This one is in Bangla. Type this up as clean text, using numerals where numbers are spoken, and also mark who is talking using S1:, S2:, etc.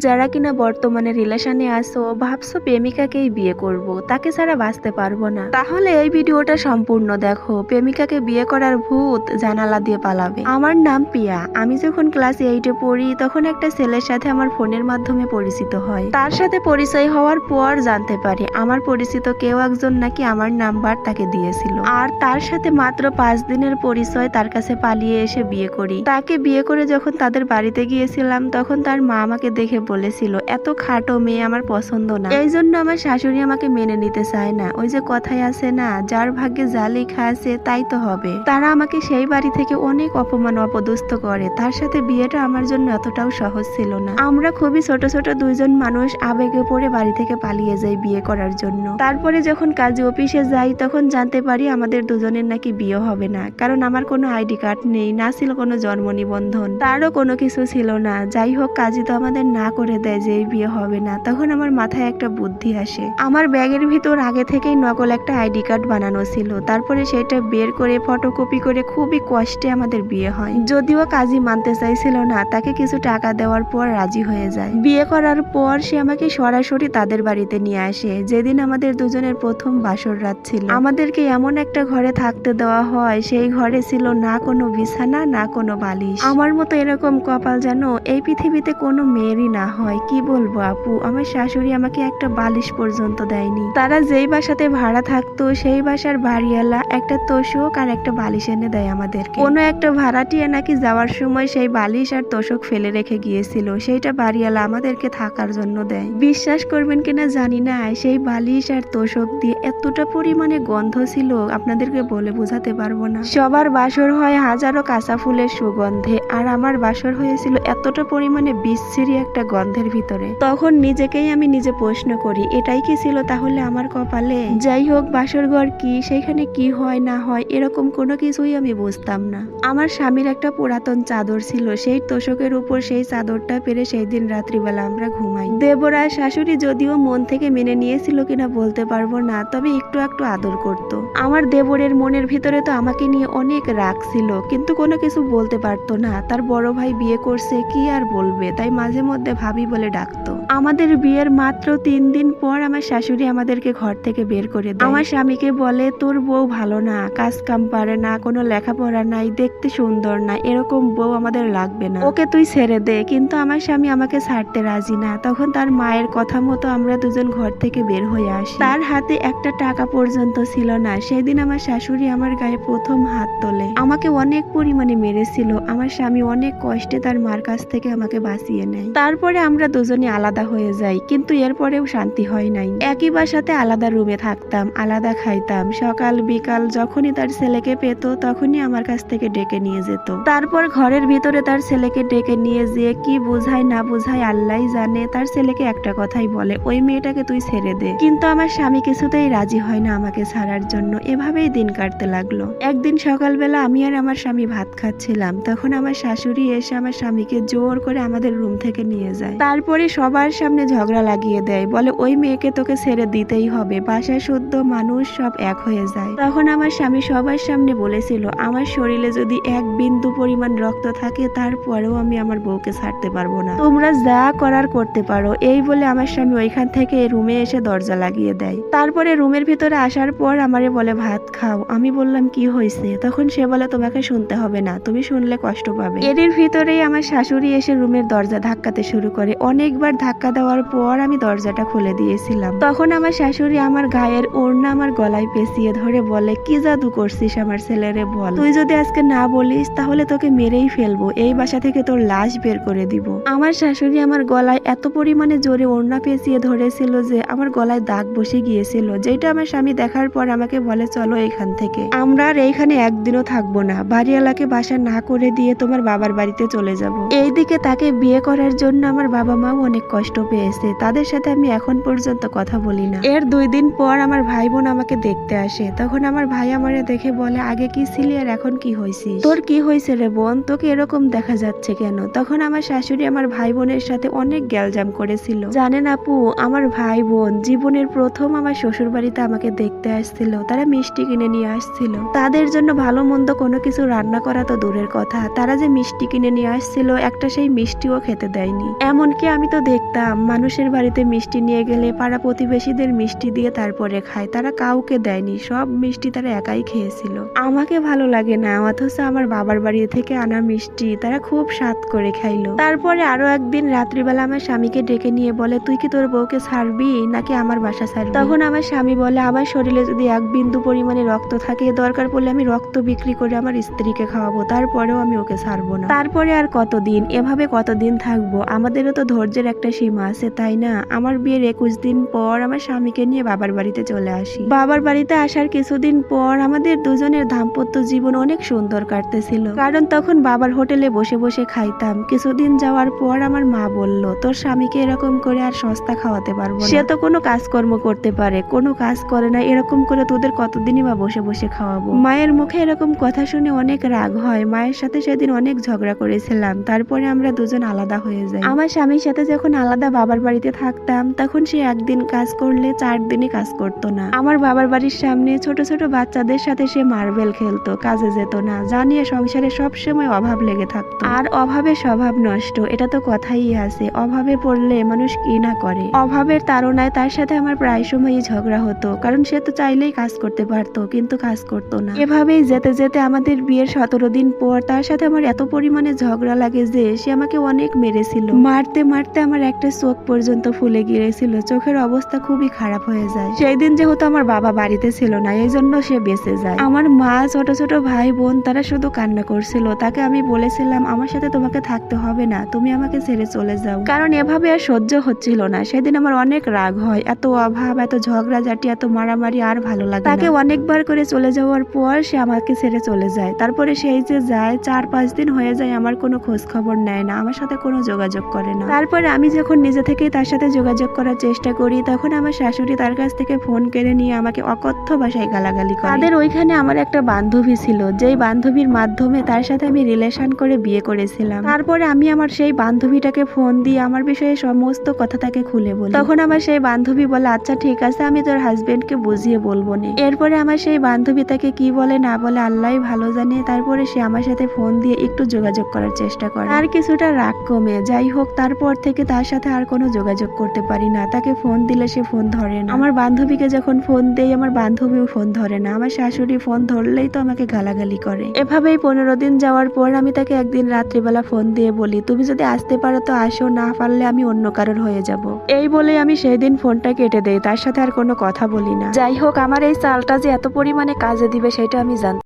S1: যারা কিনা বর্তমানে রিলেশনে আসো, ভাবছো প্রেমিকাকেই বিয়ে করব, তাকে ছাড়া বাঁচতে পারবো না, তাহলে এই ভিডিওটা সম্পূর্ণ দেখো। প্রেমিকাকে বিয়ে করার ভূত জানালা দিয়ে পালাবে। আমার নাম পিয়া। আমি যখন ক্লাস 8-এ পড়ি তখন একটা ছেলের সাথে আমার ফোনের মাধ্যমে পরিচিত হয়। তার সাথে পরিচয় হওয়ার পর জানতে পারি আমার পরিচিত কেউ একজন নাকি আমার নাম্বার তাকে দিয়েছিল, আর তার সাথে মাত্র 5 দিনের পরিচয় তার কাছে পালিয়ে এসে বিয়ে করি। তাকে বিয়ে করে যখন তাদের বাড়িতে গিয়েছিলাম তখন তার মা আমাকে দেখে বলেছিল এত খাটো মেয়ে আমার পছন্দ না। এই জন্য আমার শাশুড়ি আমাকে মেনে নিতে চায় না। ওই যে কথায় আছে না, যার ভাগ্যে যা লেখা আছে তাই তো হবে। তারা আমাকে সেই বাড়ি থেকে অনেক অপমান অপদস্থ করে। তার সাথে বিয়েটা আমার জন্য এতটাও সহজ ছিল না। আমরা খুবই ছোট ছোট দুইজন মানুষ আবেগে পড়ে বাড়ি থেকে পালিয়ে যাই বিয়ে করার জন্য। তারপরে যখন কাজী অফিসে যাই তখন জানতে পারি আমাদের দুজনের নাকি বিয়ে হবে না, কারণ আমার কোনো আইডি কার্ড নেই, না ছিল কোনো জন্ম নিবন্ধন, তারও কোনো কিছু ছিল না। যাই হোক, কাজী তো আমাদের না করে দেয় যে এই বিয়ে হবে না। তখন আমার মাথায় একটা বুদ্ধি আসে। আমার ব্যাগের ভিতর আগে থেকেই নকল একটা আইডি কার্ড বানানো ছিল। তারপরে সেটা বের করে ফটোকপি করে খুবই কষ্টে আমাদের বিয়ে হয়। যদিও কাজী মানতে চাইছিল না, তাকে কিছু টাকা দেওয়ার পর রাজি হয়ে যায়। বিয়ে করার পর সে আমাকে সরাসরি তাদের বাড়িতে নিয়ে আসে। যেদিন আমাদের দুজনের প্রথম বাসর রাত ছিল, আমাদেরকে এমন একটা ঘরে থাকতে দেওয়া হয়, সেই ঘরে ছিল না কোনো বিছানা না কোনো বালিশ। আমার মতো এরকম কপাল যেন এই পৃথিবীতে কোনো মেয়েরই না হয়। কি বলবো আপু, আমার শাশুড়ি আমাকে একটা বালিশ পর্যন্ত দেয়নি। তারা যেই বাসাতে ভাড়া থাকতো সেই বাসার বাড়িওয়ালা একটা তোষক আর একটা বালিশ এনে দেয় আমাদেরকে। কোনো একটা ভাড়াটিয়া নাকি যাওয়ার সময় সেই বালিশ আর তোষক ফেলে রেখে গিয়েছিল, সেইটা বাড়িওয়ালা আমাদেরকে থাকার জন্য দেয়। বিশ্বাস করবেন কিনা জানি না, সেই বালিশ আর তোষক দিয়ে এতটা পরিমাণে গন্ধ ছিল আপনাদেরকে বলে বোঝাতে পারবো না। সবার বাসর হয় হাজারো কাঁচা ফুলের সুগন্ধে, আর আমার বাসর হয়েছিল এতটা পরিমাণে বিশ্রী একটা গন্ধের ভিতরে। তখন নিজেকেই আমি নিজে প্রশ্ন করি, এটাই কি ছিল তাহলে আমার কপালে? যাই হোক, বাসর ঘর কি, সেখানে কি হয় না হয় এরকম কোনো কিছুই আমি বুঝতাম না। আমার স্বামীর একটা পুরাতন চাদর ছিল, সেই তোষকের উপর সেই চাদরটা পেরে সেই দিন রাত্রিবেলা আমরা ঘুমাই। দেবরা শাশুড়ি যদিও মন থেকে মেনে নিয়েছিল কিনা বলতে পারবো না, তবে একটু একটু আদর করত। আমার দেবরের মনের ভিতরে তো আমাকে নিয়ে অনেক রাগ ছিল, কিন্তু কোনো কিছু বলতে পারতো না। তার বড় ভাই বিয়ে করছে, কি আর বলবে, তাই মাঝে মধ্যে ভাবি বলে ডাকতো। আমাদের বিয়ের মাত্র 3 দিন পর আমার শাশুড়ি আমাদেরকে ঘর থেকে বের করে দেয়। আমার স্বামীকে বলে, তোর বউ ভালো না, কাজ কাম পারে না, কোনো লেখাপড়া নাই, দেখতে সুন্দর না, এরকম বউ আমাদের লাগবে না, ওকে তুই ছেড়ে দে। কিন্তু আমার স্বামী আমাকে ছাড়তে রাজি না। তখন তার মায়ের কথা মতো আমরা দুজন ঘর থেকে বের হয়ে আসি। তার হাতে একটা টাকা পর্যন্ত ছিল না। সেদিন আমার শাশুড়ি আমার গায়ে প্রথম হাত তোলে। আমাকে অনেক পরিমাণে মেরেছিল। আমার স্বামী অনেক কষ্টে তার মার কাছ থেকে আমাকে বাঁচিয়ে নেয়। তারপরে আমরা দুজনে আলাদা হয়ে যাই, কিন্তু এরপরেও শান্তি হয় নাই। একই বাসাতে আলাদা রুমে থাকতাম, আলাদা খাইতাম। সকাল বিকাল যখনই তার ছেলেকে পেত তখনই আমার কাছ থেকে ডেকে নিয়ে যেত। তারপর ঘরের ভিতরে তার ছেলেকে ডেকে নিয়ে যেয়ে কি বুঝায় না বুঝায় আল্লাহই জানে। তার ছেলেকে একটা কথাই বলে, ওই মেয়েটাকে তুই ছেড়ে দে। কিন্তু আমার স্বামী কিছুতেই রাজি হয় না আমাকে ছাড়ার জন্য। এভাবেই দিন কাটতে লাগলো। একদিন সকালবেলা আমি আর আমার স্বামী ভাত খাচ্ছিলাম, তখন আমার শাশুড়ি এসে আমার স্বামীকে জোর করে আমাদের রুম থেকে নিয়ে যায়। তারপরে সবার সামনে ঝগড়া লাগিয়ে দেয়, বলে ওই মেয়েকে তোকে ছেড়ে দিতেই হবে। বাসায় শুদ্ধ মানুষ সব এক হয়ে যায়। তখন আমার স্বামী সবার সামনে বলেছিল, আমার শরীরে যদি এক বিন্দু পরিমাণ রক্ত থাকে তারপরেও আমি আমার বউকে ছাড়তে পারবো না, তোমরা যা করার করতে পারো। এই বলে আমার স্বামী ওইখান থেকে রুমে এসে দরজা লাগিয়ে দেয়। তারপরে রুমের ভিতরে আসার পর আমারে বলে ভাত খাও। আমি বললাম কি হয়েছে? তখন সে বলে তোমাকে শুনতে হবে না, তুমি শুনলে কষ্ট পাবে। এর ভিতরেই আমার শাশুড়ি এসে রুমের দরজা ধাক্কাতে শুরু করে। অনেকবার ধাক্কা দেওয়ার পর আমি দরজাটা খুলে দিয়েছিলাম। তখন আমার শাশুড়ি আমার গায়ের ওড়না আমার গলায় পেঁচিয়ে ধরে বলে, কি জাদু করছিস আমার ছেলেরে বল, তুই যদি আজকে না বলিস তাহলে তোকে মেরেই ফেলবো, এই বাসা থেকে তোর লাশ বের করে দিব। আমার শাশুড়ি আমার গলায় এত পরিমাণে জোরে ওড়না পেঁচিয়ে ধরেছিল যে আমার গলায় দাগ বসে গিয়েছিল, যেটা আমার স্বামী দেখার পর আমাকে বলে, চলো এখান থেকে, আমরা আর এইখানে একদিনও থাকবো না, বাড়িওয়ালাকে বাসা না করে দিয়ে তোমার বাবার বাড়িতে চলে যাব। এইদিকে তাকে বিয়ে করার জন্য আমার বাবা মাও অনেক কষ্ট পেয়েছে, তাদের সাথে আমি এখন পর্যন্ত কথা বলি না। এর 2 দিন পর আমার ভাই বোন আমাকে দেখতে আসে। তখন আমার ভাই আমারে দেখে বলে, আগে কি ছিলি আর এখন কি হয়েছিস, তোর কি হয়েছে রে বোন, তোকে এরকম দেখা যাচ্ছে কেন? তখন আমার শাশুড়ি আমার ভাই বোনের সাথে অনেক গ্যালজাম করেছিল। জানেন আপু, আমার ভাই বোন জীবনের প্রথম আমার শ্বশুর বাড়িতে আমাকে দেখতে আসছিল। তারা মিষ্টি কিনে নিয়ে আসছিল। তাদের জন্য ভালো মন্দ কোনো কিছু রান্না করা তো দূরের কথা, তারা যে মিষ্টি কিনে নিয়ে আসছিল একটা সেই মিষ্টিও খেতে দেয়নি। এমনকি আমি তো দেখতাম মানুষের বাড়িতে মিষ্টি নিয়ে গেলে পাড়া প্রতিবেশীদের মিষ্টি দিয়ে তারপরে খায়, তারা কাউকে দেয়নি, সব মিষ্টি তারা একাই খেয়েছিল। আমাকে ভালো লাগে না, অথচ আমার বাবার বাড়ি থেকে আনা মিষ্টি তারা খুব স্বাদ করে খাইলো। তারপরে আরো একদিন রাত্রিবেলা আমার স্বামীকে ডেকে নিয়ে বলে, তুই কি তোর বউকে ছাড়বি নাকি আমার বাসা ছাড়বি? তখন আমার স্বামী বলে, আমার শরীরে যদি এক বিন্দু পরিমাণে রক্ত থাকে, দরকার পড়লে আমি রক্ত বিক্রি করে আমার স্ত্রীকে খাওয়াবো, তারপরেও আমি ওকে ছাড়বো না। তারপরে আর কতদিন এভাবে কতদিন থাকবো? আমাদেরও তো ধৈর্যের একটা সীমা আছে, তাই না? আমার বিয়ের 21 দিন পর আমার স্বামীকে নিয়ে বাবার বাড়িতে চলে আসি। বাবার বাড়িতে আসার কিছুদিন পর আমাদের দুজনের দাম্পত্য জীবন অনেক সুন্দর কাটতেছিল, কারণ তখন বাবার হোটেলে বসে বসে খাইতাম। কিছুদিন যাওয়ার পর আমার মা বলল, তোর স্বামীকে এরকম করে আর সস্তা খাওয়াতে পারবো না, সে তো কোনো কাজকর্ম করতে পারে, কোনো কাজ করে না, এরকম করে তোদের কতদিনই বা বসে বসে খাওয়াবো। মায়ের মুখে এরকম কথা শুনে অনেক রাগ হয়। মায়ের সাথে সেদিন অনেক ঝগড়া করেছিলাম। তারপরে আমরা দুজন আলাদা হয়ে যাই। আমার স্বামীর সাথে যখন আলাদা বাবার বাড়িতে থাকতাম, তখন সে একদিন কাজ করলে 4 দিনই কাজ করতো না। আমার বাবার বাড়ির সামনে ছোট ছোট বাচ্চাদের সাথে সে মার্বেল খেলতো, কাজে যেত না, জানিয়ে সংসারে সবসময় অভাব লেগে থাকতো। আর অভাবে স্বভাব নষ্ট, এটা তো কথাই আছে, অভাবে পড়লে মানুষ কি না করে। অভাবের তাড়নায় তার সাথে আমার প্রায় সময়ই ঝগড়া হতো, কারণ সে তো চাইলেই কাজ করতে পারতো, কিন্তু কাজ করতো না। এভাবেই যেতে যেতে আমাদের বিয়ের 17 দিন পর তার সাথে আমার এত পরিমাণে ঝগড়া লাগে যে সে আমাকে অনেক মেরেছিল। মারতে মারতে আমার একটা চোখ পর্যন্ত ফুলে গিয়েছিল, চোখের অবস্থা খুবই খারাপ হয়ে যায়। সেই দিন যেহেতু আমার বাবা বাড়িতে ছিল না, এই জন্য সে বেঁচে যায়। আমার মা, ছোট ছোট ভাই বোন তারা শুধু কান্না করছিল। তাকে আমি বলেছিলাম, আমার সাথে তোমাকে থাকতে হবে না, তুমি আমাকে ছেড়ে চলে যাও, কারণ এভাবে আর সহ্য হচ্ছিল না। সেদিন আমার অনেক রাগ হয়, এত অভাব, এত ঝগড়াঝাটি, এত মারামারি আর ভালো লাগে না। তাকে অনেকবার করে চলে যাওয়ার পর সে আমাকে ছেড়ে চলে যায়। তারপরে সেই যে যায়, 4-5 দিন হয়ে যায়, আমার কোনো খোঁজ খবর নেয় না, আমার সাথে কোনো যোগাযোগ করে না। তারপরে আমি যখন নিজে থেকেই তার সাথে যোগাযোগ করার চেষ্টা করি, তখন আমার শাশুড়ি তার কাছ থেকে ফোন কেড়ে নিয়ে আমাকে অকথ্য ভাষায় গালাগালি করে। তাদের ওইখানে আমার একটা বান্ধবী ছিল, যেই বান্ধবীর মাধ্যমে তার সাথে আমি রিলেশন করে বিয়ে করেছিলাম। তারপরে আমি আমার সেই বান্ধবীটাকে ফোন দিয়ে আমার বিষয়ে সমস্ত কথা তাকে খুলে বলি। তখন আমার সেই বান্ধবী বলে, আচ্ছা ঠিক আছে, আমি তোর হাজবেন্ডকে বুঝিয়ে বলবো না। এরপরে আমার সেই বান্ধবী তাকে কি বলে না বলে আল্লাহই ভালো জানে। তারপরে সে আমার সাথে ফোন দিয়ে একটু যোগাযোগ করার চেষ্টা করে, আর কিছুটা রাগ কমে। যাই হোক, তারপর থেকে তার সাথে আর কোনো যোগাযোগ করতে পারি না। তাকে ফোন দিলে সে ফোন ধরে না। আমার বান্ধবীকে যখন ফোন দেই, আমার বান্ধবীও ফোন ধরে না। আমার শাশুড়ি ফোন ধরলেই তো আমাকে গালাগালি করে। এভাবেই 15 দিন যাওয়ার পর আমি তাকে একদিন রাত্রিবেলা ফোন দিয়ে বলি, তুমি যদি আসতে পারো তো আসো, না পারলে আমি অন্য কারোর হয়ে যাব। এই বলে আমি সেই দিন ফোনটা কেটে দেই, তার সাথে আর কোনো কথা বলি না। যাই হোক, আমার এই চালটা যে এত পরিমাণে কাজে দিবে সেটা আমি জানতাম।